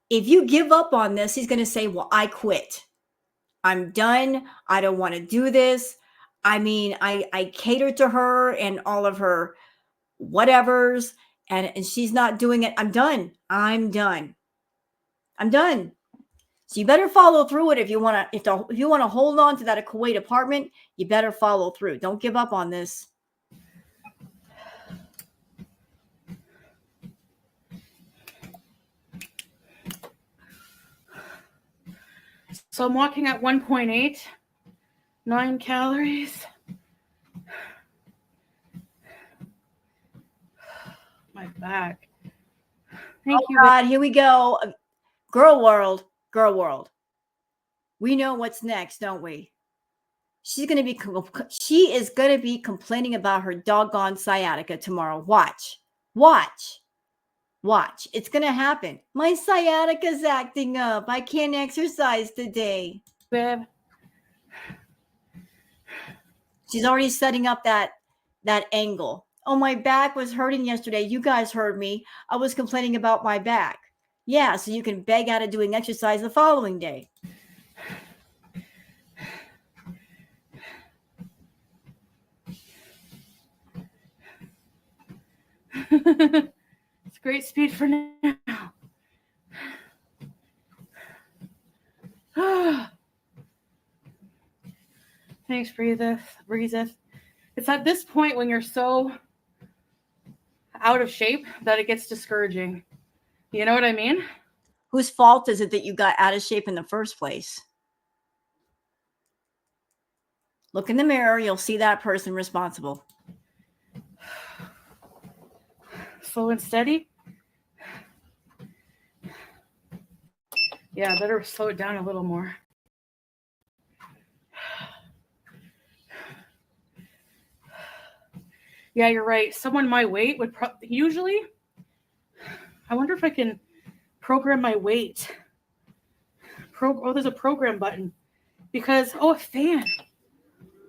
If you give up on this, he's going to say, well, I quit. I'm done. I don't want to do this. I mean, I catered to her and all of her whatevers, and she's not doing it. I'm done. I'm done. I'm done. So you better follow through it if you want to hold on to that Kuwait apartment. You better follow through. Don't give up on this. So I'm walking at 1.8, 9 calories. My back. Thank you. God, here we go. Girl world. We know what's next, don't we? She is going to be complaining about her doggone sciatica tomorrow. Watch. It's going to happen. My sciatica's acting up. I can't exercise today. Babe. She's already setting up that angle. Oh, my back was hurting yesterday. You guys heard me. I was complaining about my back. Yeah, so you can beg out of doing exercise the following day. It's great speed for now. Thanks, breatheth. It's at this point when you're so out of shape that it gets discouraging. You know what I mean? Whose fault is it that you got out of shape in the first place? Look in the mirror. You'll see that person responsible. Slow and steady. Yeah, I better slow it down a little more. Yeah, you're right. Someone my weight would usually. I wonder if I can program my weight. There's a program button. Because, a fan.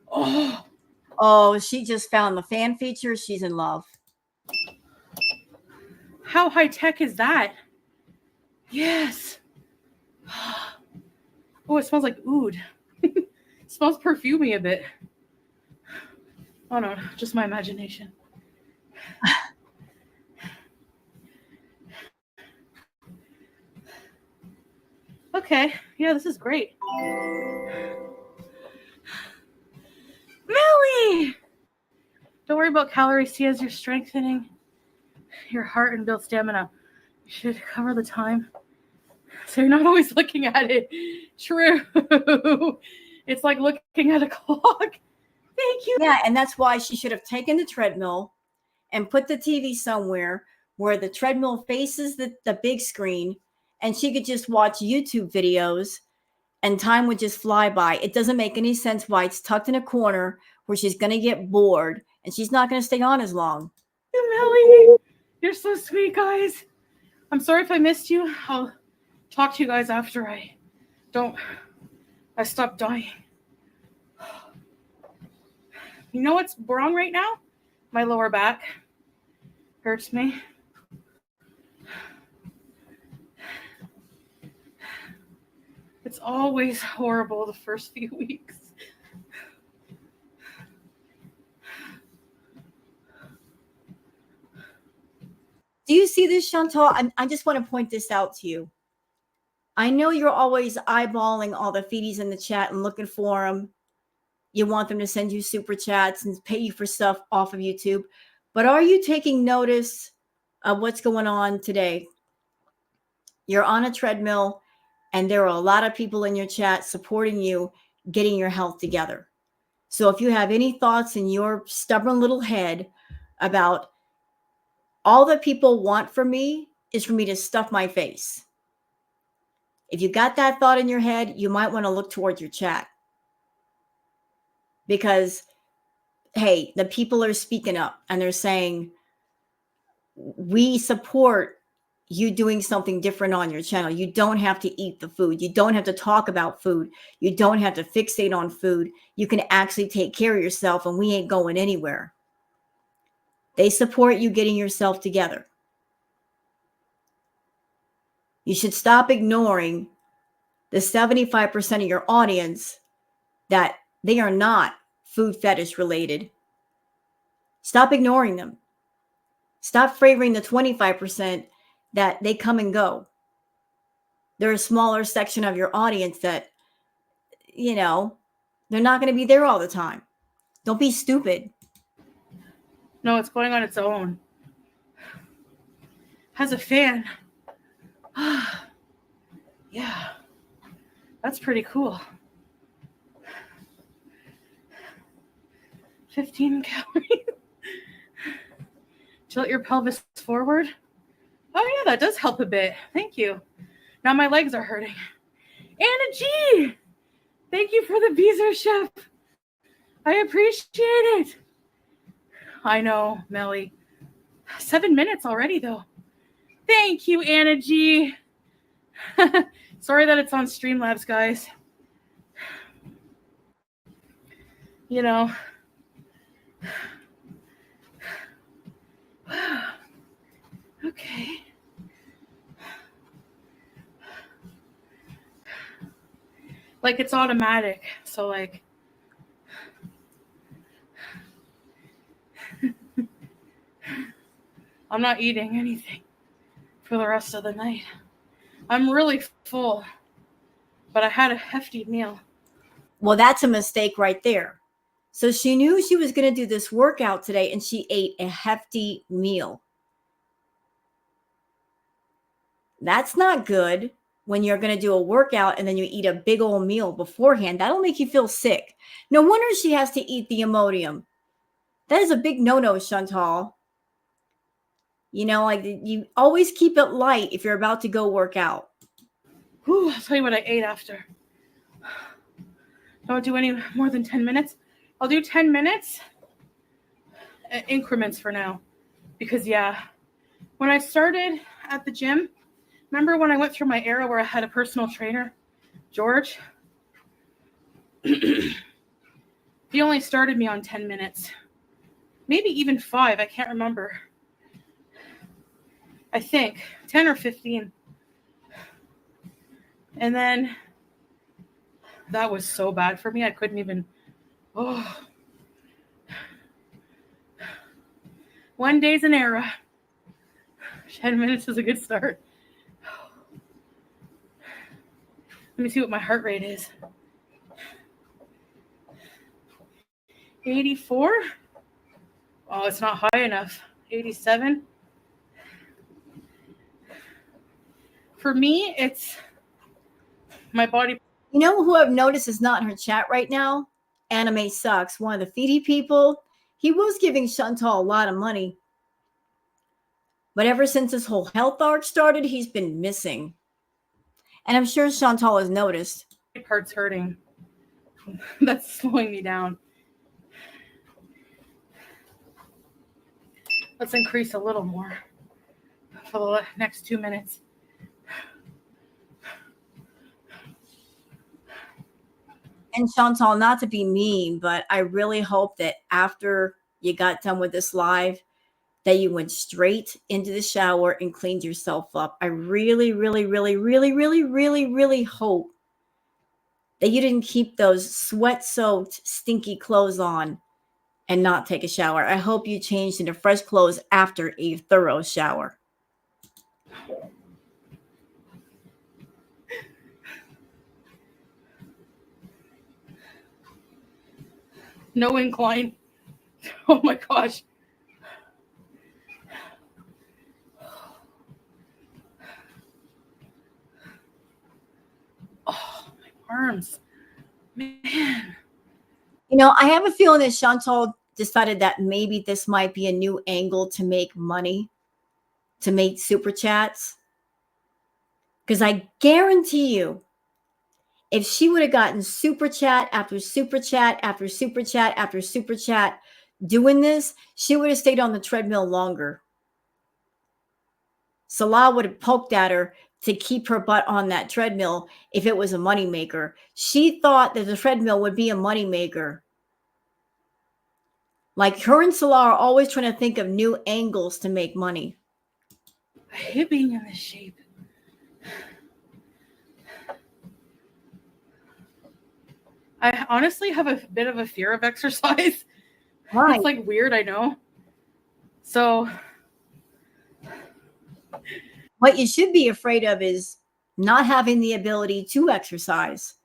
Oh, she just found the fan feature. She's in love. How high tech is that? Yes. Oh, it smells like oud. It smells perfumey a bit. Oh no, just my imagination. Okay, yeah, this is great. Millie! Don't worry about calories. See, as you're strengthening your heart and build stamina, you should cover the time. So you're not always looking at it. True. It's like looking at a clock. Thank you. Yeah, and that's why she should have taken the treadmill and put the TV somewhere where the treadmill faces the big screen, and she could just watch YouTube videos and time would just fly by. It doesn't make any sense why it's tucked in a corner where she's going to get bored and she's not going to stay on as long. Millie, you're so sweet, guys. I'm sorry if I missed you. I'll talk to you guys after I stop dying. You know what's wrong right now? My lower back hurts me. It's always horrible the first few weeks. Do you see this, Chantal? I just want to point this out to you. I know you're always eyeballing all the feedies in the chat and looking for them. You want them to send you super chats and pay you for stuff off of YouTube. But are you taking notice of what's going on today? You're on a treadmill, and there are a lot of people in your chat supporting you getting your health together. So if you have any thoughts in your stubborn little head about all that people want from me is for me to stuff my face, if you got that thought in your head, you might want to look towards your chat. Because, hey, the people are speaking up and they're saying, we support you doing something different on your channel. You don't have to eat the food. You don't have to talk about food. You don't have to fixate on food. You can actually take care of yourself, and we ain't going anywhere. They support you getting yourself together. You should stop ignoring the 75% of your audience that they are not food fetish related. Stop ignoring them. Stop favoring the 25% that they come and go. They're a smaller section of your audience that, you know, they're not going to be there all the time. Don't be stupid. No, it's going on its own. Has a fan. Yeah, that's pretty cool. 15 calories. Tilt your pelvis forward. Oh yeah, that does help a bit. Thank you. Now my legs are hurting. Anna G, thank you for the Beezer chef. I appreciate it. I know, Melly. 7 minutes already though. Thank you, Anna G. Sorry that it's on Streamlabs, guys. You know. Okay. Like it's automatic. So like I'm not eating anything for the rest of the night. I'm really full, but I had a hefty meal. Well, that's a mistake right there. So she knew she was going to do this workout today, and she ate a hefty meal. That's not good when you're going to do a workout and then you eat a big old meal beforehand. That'll make you feel sick. No wonder she has to eat the Imodium. That is a big no-no, Chantal. You know, like you always keep it light if you're about to go work out. Whew, I'll tell you what I ate after. Don't do any more than 10 minutes. I'll do 10 minutes increments for now. Because yeah, when I started at the gym, remember when I went through my era where I had a personal trainer, George? He only started me on 10 minutes. Maybe even 5, I can't remember. I think 10 or 15. And then that was so bad for me. I couldn't even, One day's an era. 10 minutes is a good start. Let me see what my heart rate is. 84. Oh, it's not high enough. 87. For me, it's my body. You know who I've noticed is not in her chat right now? Anime Sucks, one of the feedy people. He was giving Chantal a lot of money. But ever since this whole health arc started, he's been missing. And I'm sure Chantal has noticed. My part's hurting. That's slowing me down. Let's increase a little more for the next 2 minutes. And Chantal, not to be mean, but I really hope that after you got done with this live, that you went straight into the shower and cleaned yourself up. I really, really, really, really, really, really, really hope that you didn't keep those sweat-soaked, stinky clothes on and not take a shower. I hope you changed into fresh clothes after a thorough shower. No incline. Oh my gosh. Oh, my arms. Man. You know, I have a feeling that Chantal decided that maybe this might be a new angle to make money, to make super chats. Because I guarantee you, if she would have gotten super chat after super chat after super chat after super chat doing this, she would have stayed on the treadmill longer. Salah would have poked at her to keep her butt on that treadmill if it was a moneymaker. She thought that the treadmill would be a moneymaker. Like her and Salah are always trying to think of new angles to make money. I hate being in this shape. I honestly have a bit of a fear of exercise. Right. It's like weird, I know. So what you should be afraid of is not having the ability to exercise,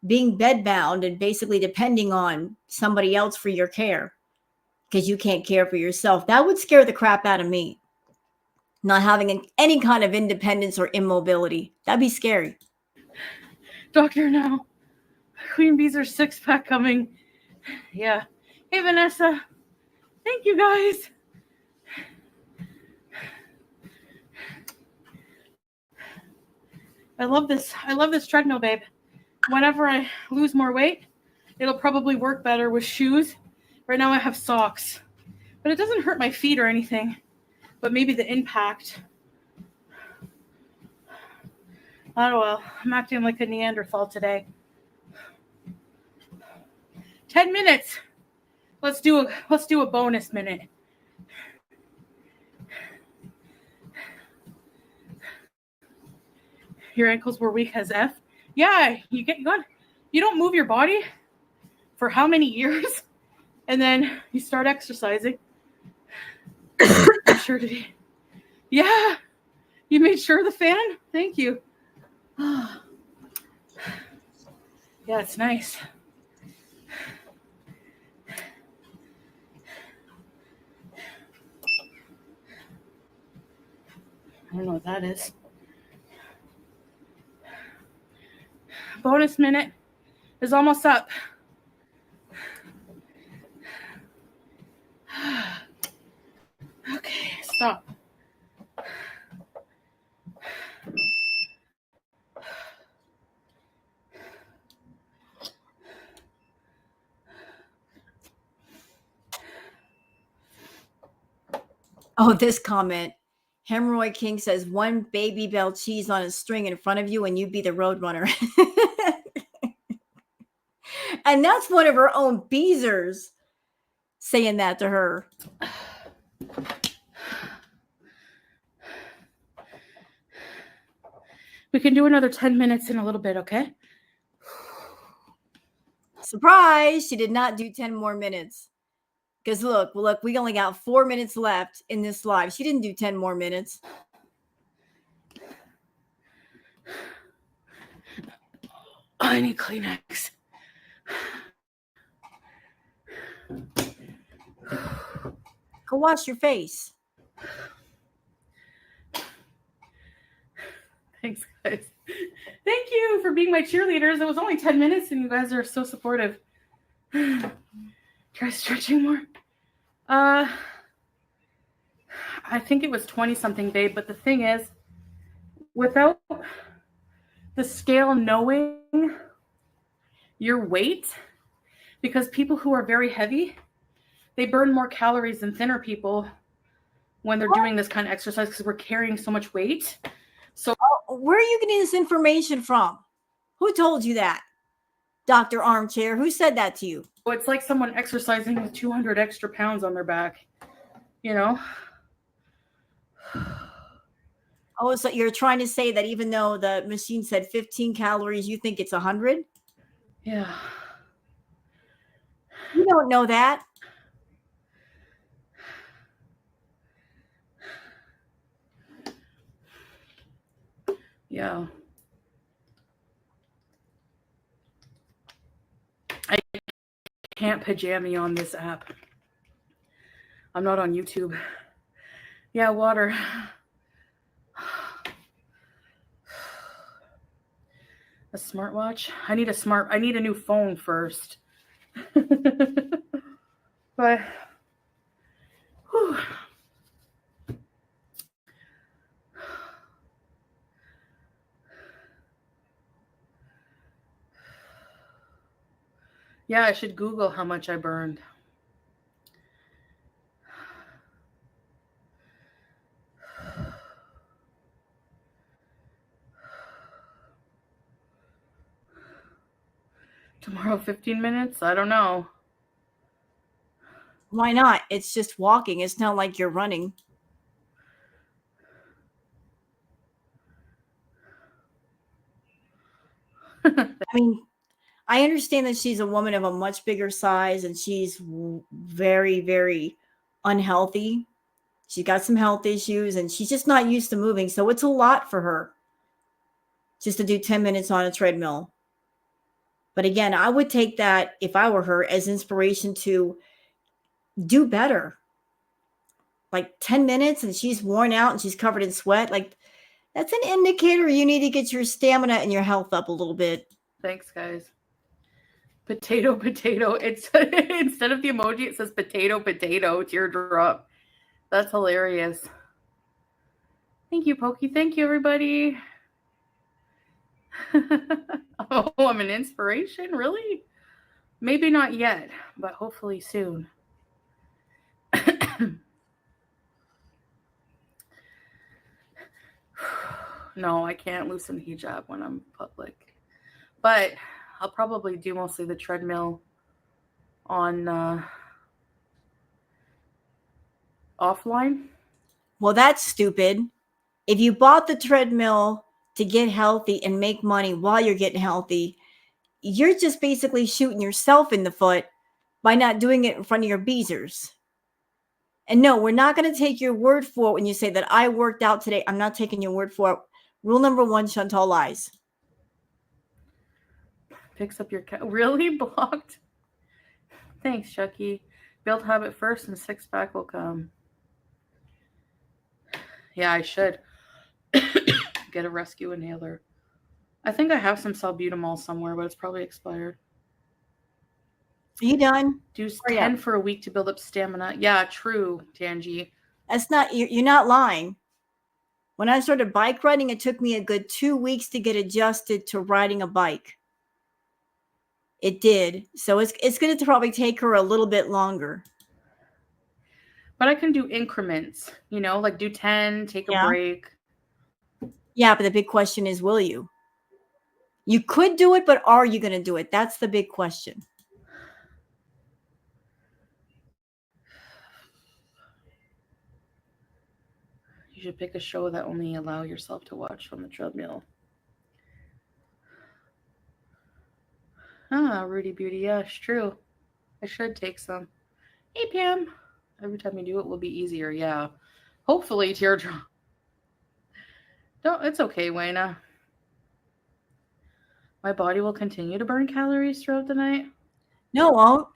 being bedbound and basically depending on somebody else for your care because you can't care for yourself. That would scare the crap out of me. Not having any kind of independence or immobility. That'd be scary. doctor now. Queen bees are 6-pack coming. Yeah. Hey Vanessa. Thank you guys. I love this treadmill, babe. Whenever I lose more weight, it'll probably work better with shoes. Right now I have socks. But it doesn't hurt my feet or anything. But maybe the impact. Oh well, I'm acting like a Neanderthal today. 10 minutes. Let's do a bonus minute. Your ankles were weak as F. Yeah, you don't move your body for how many years, and then you start exercising. I'm sure to be. Yeah, you made sure of the fan. Thank you. Yeah, it's nice. I don't know what that is. Bonus minute is almost up. Okay, stop. Oh, this comment. Hemorrhoid King says one Baby Bell cheese on a string in front of you and you be the road runner. And that's one of her own Beezers saying that to her. We can do another 10 minutes in a little bit, okay? Surprise, she did not do 10 more minutes. Because look, we only got 4 minutes left in this live. She didn't do 10 more minutes. I need Kleenex. Go wash your face. Thanks, guys. Thank you for being my cheerleaders. It was only 10 minutes and you guys are so supportive. Try stretching more. I think it was 20 something, babe, but the thing is, without the scale knowing your weight, because people who are very heavy, they burn more calories than thinner people when they're doing this kind of exercise because we're carrying so much weight. So where are you getting this information from? Who told you that? Dr. Armchair, who said that to you? it's like someone exercising with 200 extra pounds on their back, you know? Oh, so you're trying to say that even though the machine said 15 calories, you think it's 100? Yeah. You don't know that. Yeah. I can't pajama on this app. I'm not on YouTube. Yeah, water. A smartwatch? I need a new phone first. But whew. Yeah, I should Google how much I burned. Tomorrow, 15 minutes? I don't know. Why not? It's just walking. It's not like you're running. I mean, I understand that she's a woman of a much bigger size and she's very, very unhealthy. She's got some health issues and she's just not used to moving. So it's a lot for her just to do 10 minutes on a treadmill. But again, I would take that, if I were her, as inspiration to do better. Like 10 minutes and she's worn out and she's covered in sweat. Like, that's an indicator you need to get your stamina and your health up a little bit. Thanks, guys. Potato, potato. It's instead of the emoji, it says potato, potato, teardrop. That's hilarious. Thank you, Pokey. Thank you, everybody. Oh, I'm an inspiration? Really? Maybe not yet, but hopefully soon. No, I can't loosen the hijab when I'm public. But I'll probably do mostly the treadmill on offline. Well, that's stupid. If you bought the treadmill to get healthy and make money while you're getting healthy, you're just basically shooting yourself in the foot by not doing it in front of your beezers. And no, we're not going to take your word for it when you say that I worked out today. I'm not taking your word for it. Rule number 1, Chantal lies. Picks up your cat. Really? Blocked? Thanks, Chucky. Build habit first and six pack will come. Yeah, I should get a rescue inhaler. I think I have some salbutamol somewhere, but it's probably expired. Are you done? Do Hurry 10 up. for a week to build up stamina. Yeah, true, Tangi. That's not, you're not lying. When I started bike riding, it took me a good 2 weeks to get adjusted to riding a bike. It did. So it's going to probably take her a little bit longer. But I can do increments, like do 10, take a break. Yeah, but the big question is, will you? You could do it, but are you going to do it? That's the big question. You should pick a show that only allow yourself to watch on the treadmill. Ah, Rudy Beauty. Yeah, it's true. I should take some. Hey, Pam. Every time you do it will be easier. Yeah. Hopefully, teardrop. Don't. It's okay, Wayna. My body will continue to burn calories throughout the night. No, it won't.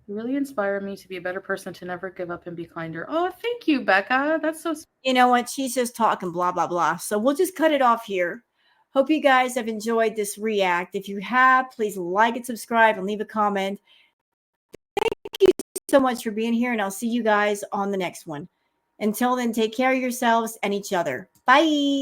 You really inspire me to be a better person, to never give up and be kinder. Oh, thank you, Becca. That's so sweet. You know what? She's just talking blah, blah, blah. So we'll just cut it off here. Hope you guys have enjoyed this react. If you have, please like and subscribe and leave a comment. Thank you so much for being here, and I'll see you guys on the next one. Until then, take care of yourselves and each other. Bye.